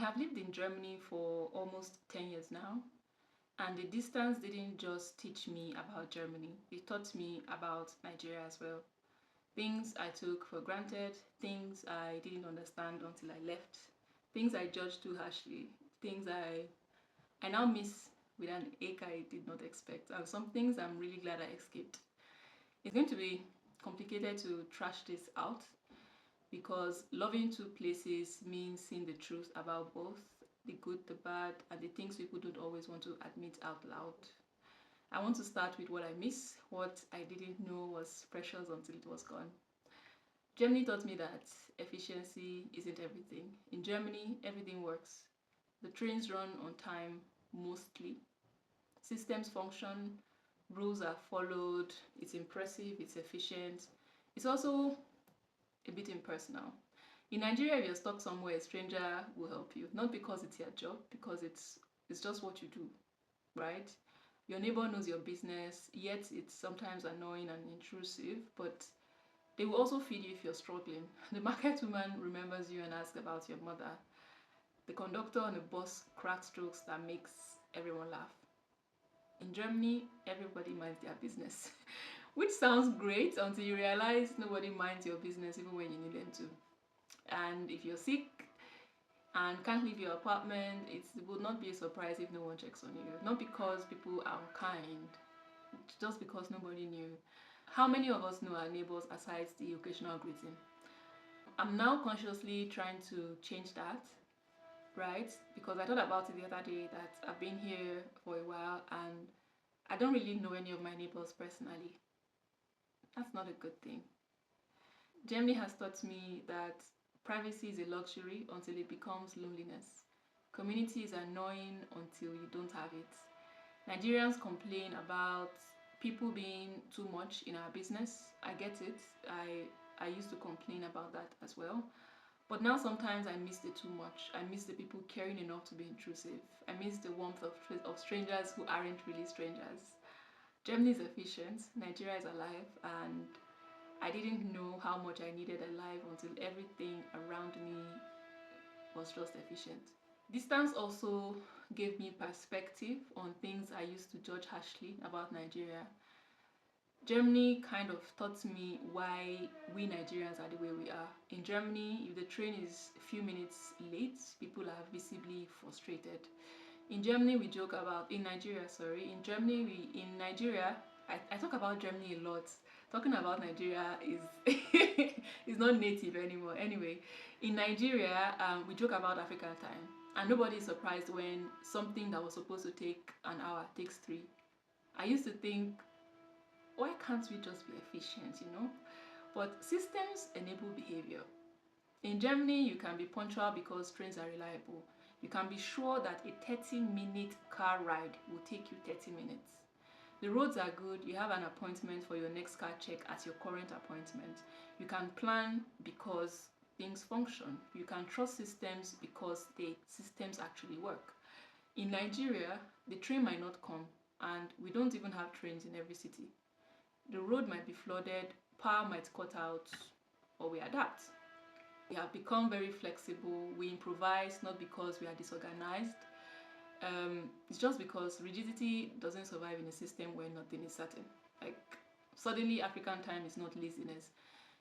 have lived in Germany for almost 10 years now, and the distance didn't just teach me about Germany, it taught me about Nigeria as well. Things I took for granted, things I didn't understand until I left, things I judged too harshly, things I now miss with an ache I did not expect, and some things I'm really glad I escaped. It's going to be complicated to trash this out because loving two places means seeing the truth about both, the good, the bad, and the things people don't always want to admit out loud. I want to start with what I miss, what I didn't know was precious until it was gone. Germany taught me that efficiency isn't everything. In Germany, everything works. The trains run on time, mostly. Systems function, rules are followed, it's impressive, it's efficient. It's also a bit impersonal. In Nigeria, if you're stuck somewhere, a stranger will help you. Not because it's your job, because it's just what you do, right? Your neighbor knows your business, yet it's sometimes annoying and intrusive, but they will also feed you if you're struggling. The market woman remembers you and asks about your mother. The conductor on the bus cracks jokes that makes everyone laugh. In Germany, everybody minds their business, which sounds great until you realize nobody minds your business even when you need them to. And if you're sick and can't leave your apartment, it will not be a surprise if no one checks on you. Not because people are unkind, just because nobody knew. How many of us know our neighbors aside the occasional greeting? I'm now consciously trying to change that, right? Because I thought about it the other day that I've been here for a while and I don't really know any of my neighbors personally. That's not a good thing. Germany has taught me that privacy is a luxury until it becomes loneliness. Community is annoying until you don't have it. Nigerians complain about people being too much in our business. I get it. I used to complain about that as well. But now sometimes I miss the too much. I miss the people caring enough to be intrusive. I miss the warmth of strangers who aren't really strangers. Germany is efficient, Nigeria is alive, and I didn't know how much I needed alive until everything around me was just efficient. Distance also gave me perspective on things I used to judge harshly about Nigeria. Germany kind of taught me why we Nigerians are the way we are. In Germany, if the train is a few minutes late, people are visibly frustrated. In Germany, we joke about, in Nigeria, I talk about Germany a lot. Talking about Nigeria is is not native anymore. Anyway, in Nigeria, we joke about African time. And nobody is surprised when something that was supposed to take an hour takes 3. I used to think, why can't we just be efficient, you know? But systems enable behavior. In Germany, you can be punctual because trains are reliable. You can be sure that a 30-minute car ride will take you 30 minutes. The roads are good, you have an appointment for your next car check at your current appointment. You can plan because things function. You can trust systems because the systems actually work. In Nigeria, the train might not come, and we don't even have trains in every city. The road might be flooded, power might cut out, or we adapt. We have become very flexible, we improvise not because we are disorganized. It's just because rigidity doesn't survive in a system where nothing is certain. Like, suddenly African time is not laziness.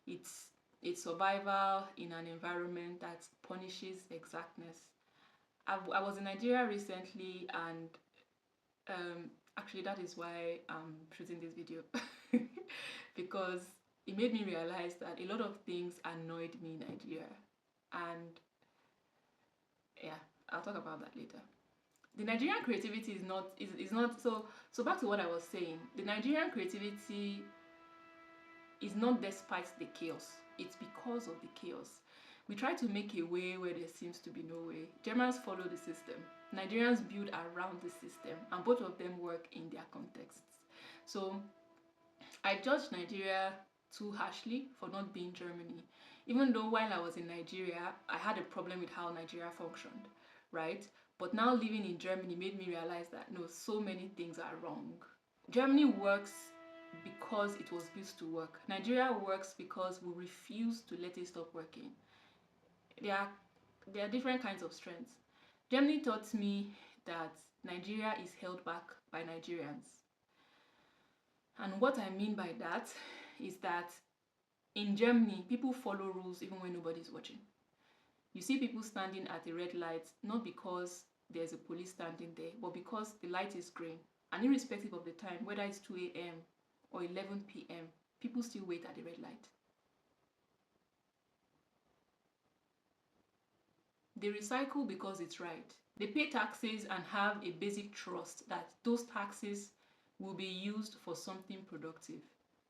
It's survival in an environment that punishes exactness. I was in Nigeria recently, and actually that is why I'm shooting this video. Because it made me realize that a lot of things annoyed me in Nigeria, and yeah, I'll talk about that later. The Nigerian creativity is not so back to what I was saying. The Nigerian creativity is not despite the chaos, it's because of the chaos. We try to make a way where there seems to be no way. Germans follow the system, Nigerians build around the system, and both of them work in their contexts. So I judged Nigeria too harshly for not being Germany, even though while I was in Nigeria, I had a problem with how Nigeria functioned, right? But now living in Germany made me realize that no, so many things are wrong. Germany works because it was built to work. Nigeria works because we refuse to let it stop working. There are different kinds of strengths. Germany taught me that Nigeria is held back by Nigerians. And what I mean by that is that in Germany, people follow rules even when nobody's watching. You see people standing at a red light, not because there's a police standing there, but because the light is green. And irrespective of the time, whether it's 2 a.m. or 11 p.m., people still wait at the red light. They recycle because it's right. They pay taxes and have a basic trust that those taxes will be used for something productive.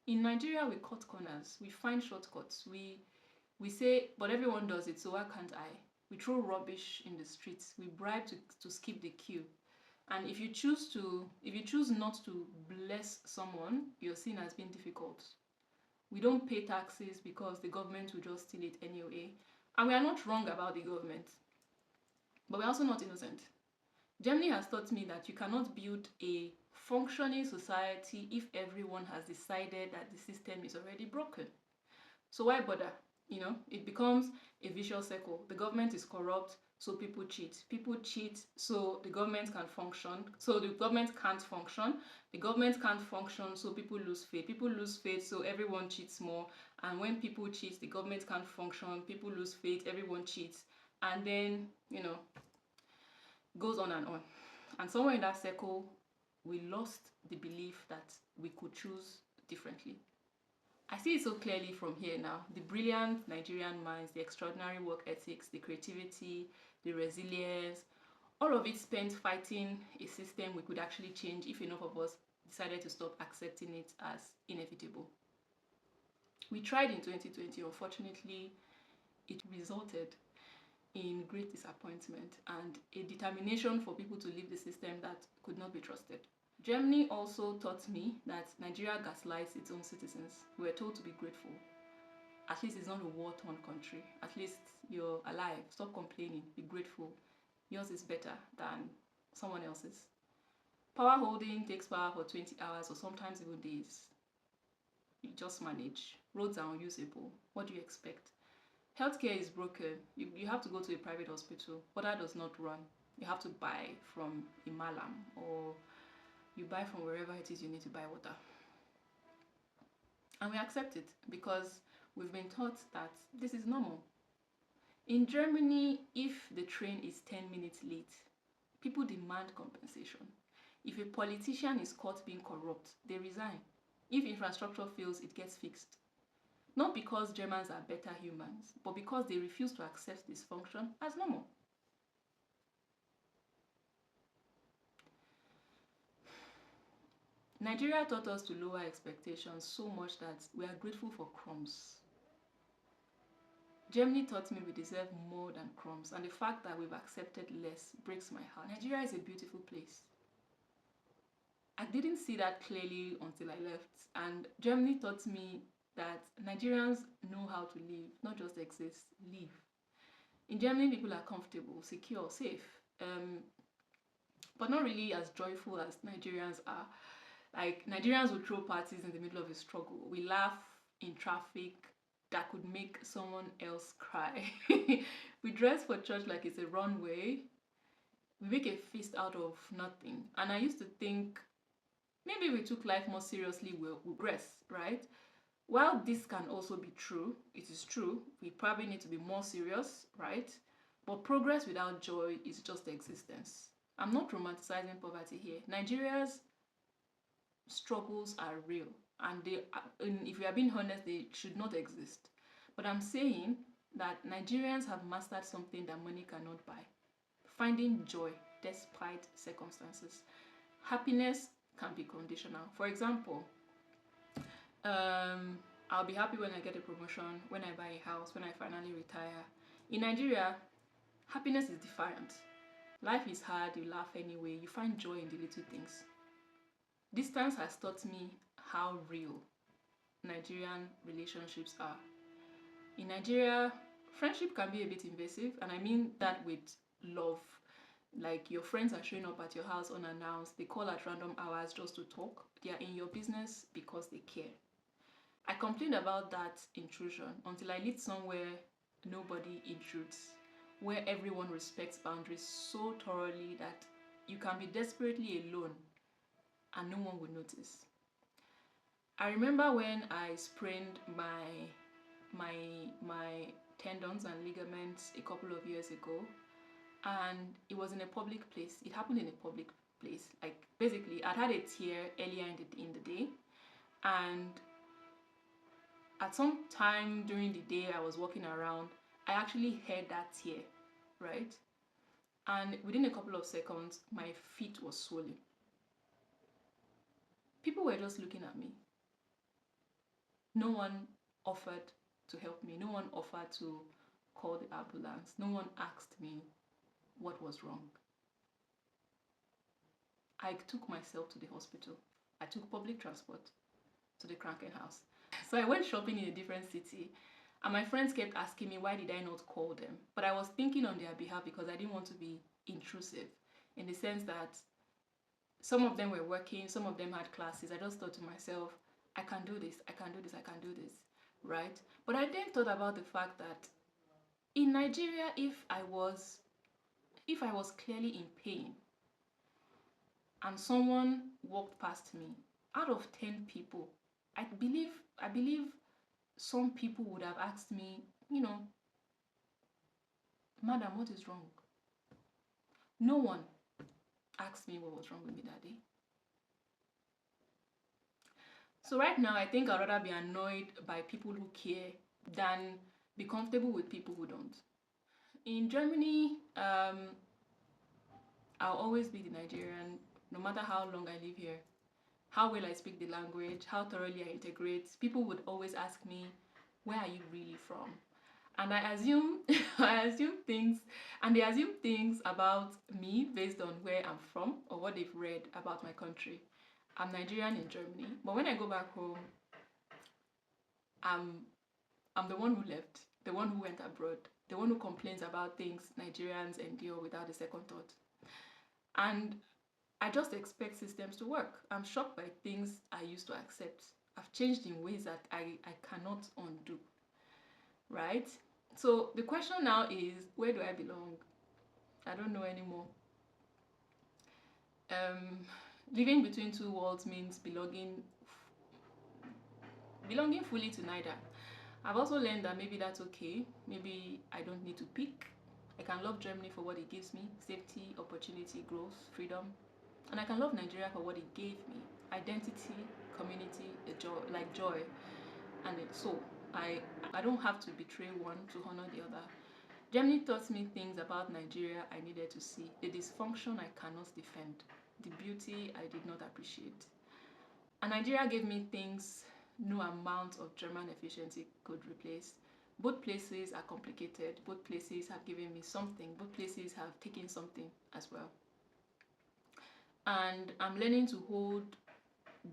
In Nigeria, we cut corners, we find shortcuts, we say, but everyone does it, so why can't I? We throw rubbish in the streets, we bribe to skip the queue. And if you choose not to bless someone, you're seen as being difficult. We don't pay taxes because the government will just steal it anyway. And we are not wrong about the government, but we're also not innocent. Germany has taught me that you cannot build a functioning society if everyone has decided that the system is already broken. So why bother? It becomes a vicious circle. The government is corrupt, so people cheat. People cheat, so the government can function. So the government can't function. The government can't function, so people lose faith. People lose faith, so everyone cheats more. And when people cheat, the government can't function. People lose faith, everyone cheats. And then, goes on and on. And somewhere in that circle, we lost the belief that we could choose differently. I see it so clearly from here now. The brilliant Nigerian minds, the extraordinary work ethics, the creativity, the resilience, all of it spent fighting a system we could actually change if enough of us decided to stop accepting it as inevitable. We tried in 2020. Unfortunately, it resulted in great disappointment and a determination for people to leave the system that could not be trusted. Germany also taught me that Nigeria gaslights its own citizens. We were told to be grateful. At least it's not a war-torn country. At least you're alive. Stop complaining. Be grateful. Yours is better than someone else's. Power holding takes power for 20 hours or sometimes even days. You just manage. Roads are unusable. What do you expect? Healthcare is broken. You have to go to a private hospital. Water does not run. You have to buy from a malam or you buy from wherever it is you need to buy water. And we accept it because we've been taught that this is normal. In Germany, if the train is 10 minutes late, people demand compensation. If a politician is caught being corrupt, they resign. If infrastructure fails, it gets fixed. Not because Germans are better humans, but because they refuse to accept dysfunction as normal. Nigeria taught us to lower expectations so much that we are grateful for crumbs. Germany taught me we deserve more than crumbs, and the fact that we've accepted less breaks my heart. Nigeria is a beautiful place. I didn't see that clearly until I left, and Germany taught me that Nigerians know how to live, not just exist, live. In Germany, people are comfortable, secure, safe, but not really as joyful as Nigerians are. Like, Nigerians would throw parties in the middle of a struggle. We laugh in traffic that could make someone else cry. We dress for church like it's a runway. We make a feast out of nothing. And I used to think maybe we took life more seriously, we'll progress, right? While this can also be true, it is true, we probably need to be more serious, right? But progress without joy is just existence. I'm not romanticizing poverty here. Nigeria's struggles are real, and if we are being honest, they should not exist. But I'm saying that Nigerians have mastered something that money cannot buy: finding joy despite circumstances. Happiness can be conditional. For example, I'll be happy when I get a promotion, when I buy a house, when I finally retire. In Nigeria, happiness is different. Life is hard, you laugh anyway, you find joy in the little things. Distance has taught me how real Nigerian relationships are. In Nigeria, friendship can be a bit invasive, and I mean that with love. Like, your friends are showing up at your house unannounced, they call at random hours just to talk. They are in your business because they care. I complained about that intrusion until I lived somewhere nobody intrudes. where everyone respects boundaries so thoroughly that you can be desperately alone and no one would notice. I remember when I sprained my tendons and ligaments a couple of years ago, and it was in a public place. It happened in a public place. Like, basically, I'd had a tear earlier in the day, and at some time during the day I was walking around, I actually heard that tear, right? And within a couple of seconds, my feet was swollen. People were just looking at me. No one offered to help me. No one offered to call the ambulance. No one asked me what was wrong. I took myself to the hospital. I took public transport to the Krankenhaus. So I went shopping in a different city, and my friends kept asking me why did I not call them. But I was thinking on their behalf because I didn't want to be intrusive, in the sense that some of them were working, some of them had classes. I just thought to myself, I can do this, I can do this, I can do this, right? But I then thought about the fact that in Nigeria, if I was clearly in pain and someone walked past me, out of 10 people, I believe some people would have asked me, madam, what is wrong? No one asked me what was wrong with me that day. So right now, I think I'd rather be annoyed by people who care than be comfortable with people who don't. In Germany, I'll always be the Nigerian, no matter how long I live here, how well I speak the language, how thoroughly I integrate. People would always ask me, where are you really from? And I assume things, and they assume things about me based on where I'm from or what they've read about my country. I'm Nigerian in Germany, but when I go back home, I'm the one who left, the one who went abroad, the one who complains about things Nigerians endure without a second thought. And I just expect systems to work. I'm shocked by things I used to accept. I've changed in ways that I cannot undo, right? So the question now is, where do I belong? I don't know anymore. Living between two worlds means belonging fully to neither. I've also learned that maybe that's okay. Maybe I don't need to pick. I can love Germany for what it gives me: safety, opportunity, growth, freedom. And I can love Nigeria for what it gave me: identity, community, joy. And so I don't have to betray one to honor the other. Germany taught me things about Nigeria I needed to see: the dysfunction I cannot defend, the beauty I did not appreciate. And Nigeria gave me things no amount of German efficiency could replace. Both places are complicated. Both places have given me something. Both places have taken something as well. And I'm learning to hold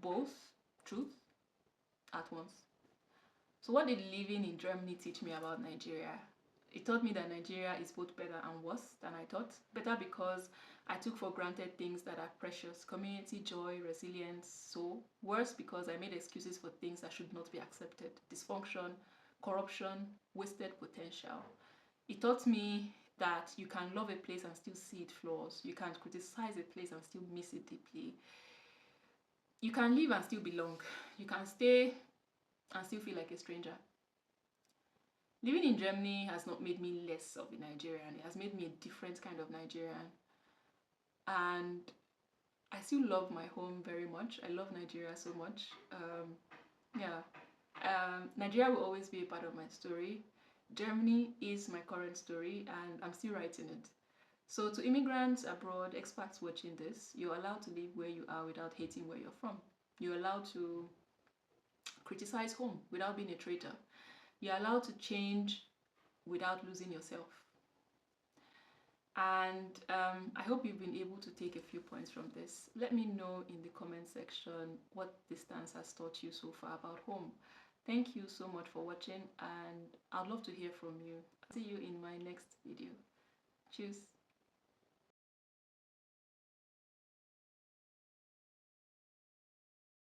both truth at once. So what did living in Germany teach me about Nigeria? It taught me that Nigeria is both better and worse than I thought. Better because I took for granted things that are precious: community, joy, resilience. So worse because I made excuses for things that should not be accepted: dysfunction, corruption, wasted potential. It taught me that you can love a place and still see its flaws. You can criticize a place and still miss it deeply. You can live and still belong. You can stay and still feel like a stranger. Living in Germany has not made me less of a Nigerian. It has made me a different kind of Nigerian. And I still love my home very much. I love Nigeria so much. Nigeria will always be a part of my story. Germany is my current story, and I'm still writing it. So to immigrants abroad, expats watching this, you're allowed to live where you are without hating where you're from. You're allowed to criticize home without being a traitor. You're allowed to change without losing yourself. And I hope you've been able to take a few points from this. Let me know in the comment section what distance has taught you so far about home. Thank you so much for watching, and I'd love to hear from you. See you in my next video. Cheers.